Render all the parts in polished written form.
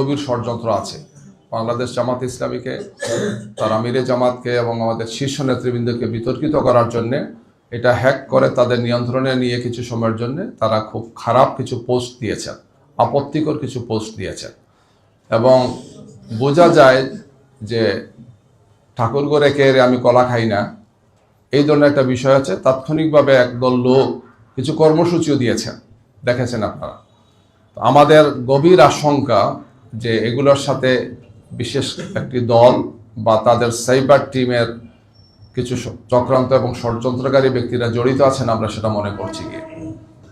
গভীর ষড়যন্ত্র আছে। বাংলাদেশ জামাত ইসলামীকে, তার আমিরে জামাতকে এবং আমাদের শীর্ষ নেতৃবৃন্দকে বিতর্কিত করার জন্যে, এটা হ্যাক করে তাদের নিয়ন্ত্রণে নিয়ে কিছু সময়ের জন্য তারা খুব খারাপ কিছু পোস্ট দিয়েছেন, আপত্তিকর কিছু পোস্ট দিয়েছেন। এবং বোঝা যায় যে ঠাকুর করে কে আমি কলা খাই না, এই ধরনের একটা বিষয় আছে। তাৎক্ষণিকভাবে একদল লোক কিছু কর্মসূচিও দিয়েছেন, দেখেছেন আপনারা। আমাদের গভীর আশঙ্কা যে এগুলোর সাথে বিশেষ একটি দল বা তাদের সাইবার টিমের কিছু চক্রান্ত এবং ষড়যন্ত্রকারী ব্যক্তিরা জড়িত আছেন, আমরা সেটা মনে করছি।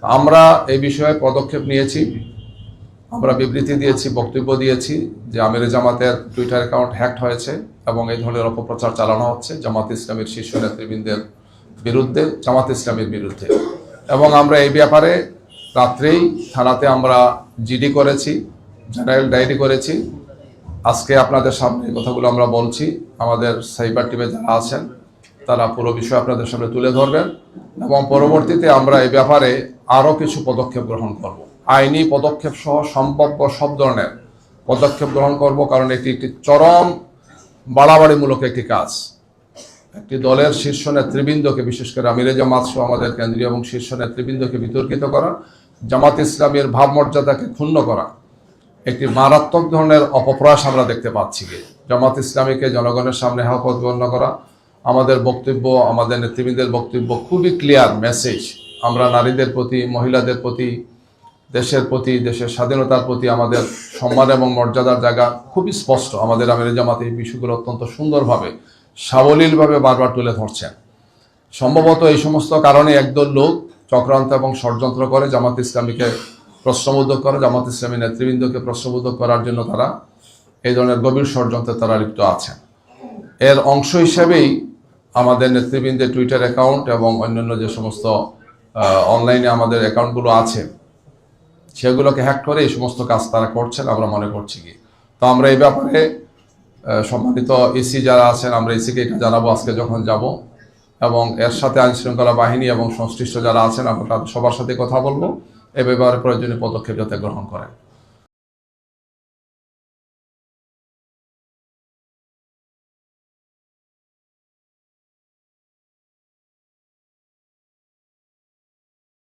আমরা এই বিষয়ে পদক্ষেপ নিয়েছি, আমরা বিবৃতি দিয়েছি, বক্তব্য দিয়েছি যে আমিরে জামাতের টুইটার অ্যাকাউন্ট হ্যাকড হয়েছে এবং এই ধরনের অপপ্রচার চালানো হচ্ছে জামাত ইসলামের শীর্ষ নেতৃবৃন্দের বিরুদ্ধে, জামাত ইসলামের বিরুদ্ধে। এবং আমরা এই ব্যাপারে রাত্রেই থানাতে আমরা জিডি করেছি, জেনারেল ডায়েরি করেছি। আজকে আপনাদের সামনে এই কথাগুলো আমরা বলছি। আমাদের সাইবার টিমে যারা আছেন তারা পুরো বিষয় আপনাদের সামনে তুলে ধরবেন এবং পরবর্তীতে আমরা এই ব্যাপারে আরও কিছু পদক্ষেপ গ্রহণ করব। আইনি পদক্ষেপ সহ সম্ভাব্য সব ধরনের পদক্ষেপ গ্রহণ করব, কারণ এটি একটি চরম বাড়াবাড়িমূলক একটি কাজ। একটি দলের শীর্ষ নেতৃবৃন্দকে, বিশেষ করে আমিরে জামাত সহ আমাদের কেন্দ্রীয় এবং শীর্ষ নেতৃবৃন্দকে বিতর্কিত করা, জামাত ইসলামের ভাবমর্যাদাকে ক্ষুণ্ণ করা, একটি মারাত্মক ধরনের অপপ্রয়াস আমরা দেখতে পাচ্ছি। জামাত ইসলামীকে জনগণের সামনে হক প্রতিপন্ন করা। আমাদের বক্তব্য, আমাদের নেতৃবৃন্দের বক্তব্য খুবই ক্লিয়ার মেসেজ। আমরা নারীদের প্রতি, মহিলাদের প্রতি, দেশের প্রতি, দেশের স্বাধীনতার প্রতি আমাদের সম্মান এবং মর্যাদার জায়গা খুবই স্পষ্ট। আমাদের আমিরে জামাত এই বিষয়গুলো অত্যন্ত সুন্দরভাবে, সাবলীলভাবে বারবার তুলে ধরছেন। সম্ভবত এই সমস্ত কারণে একদল লোক চক্রান্ত এবং ষড়যন্ত্র করে জামাত ইসলামীকে প্রশ্নবোধক করে, জামাত ইসলামী নেতৃবৃন্দকে প্রশ্নবোধক করার জন্য তারা এই ধরনের গভীর ষড়যন্ত্রে তারা লিপ্ত আছেন। এর অংশ হিসেবেই আমাদের নেতৃবৃন্দের টুইটার অ্যাকাউন্ট এবং অন্যান্য যে সমস্ত অনলাইনে আমাদের অ্যাকাউন্টগুলো আছে সেগুলোকে হ্যাক করে এই সমস্ত কাজ তারা করছেন, আমরা মনে করছি। তো আমরা এই ব্যাপারে সম্মানিত ইসি যারা আছেন, আমরা ইসিকে এটা জানাবো আজকে যখন যাব, এবং এর সাথে আইনশৃঙ্খলা বাহিনী এবং সংশ্লিষ্ট যারা আছেন আমরা তাদের সবার সাথে কথা বলবো এ ব্যাপারে প্রয়োজনীয় পদক্ষেপ যাতে গ্রহণ করেন।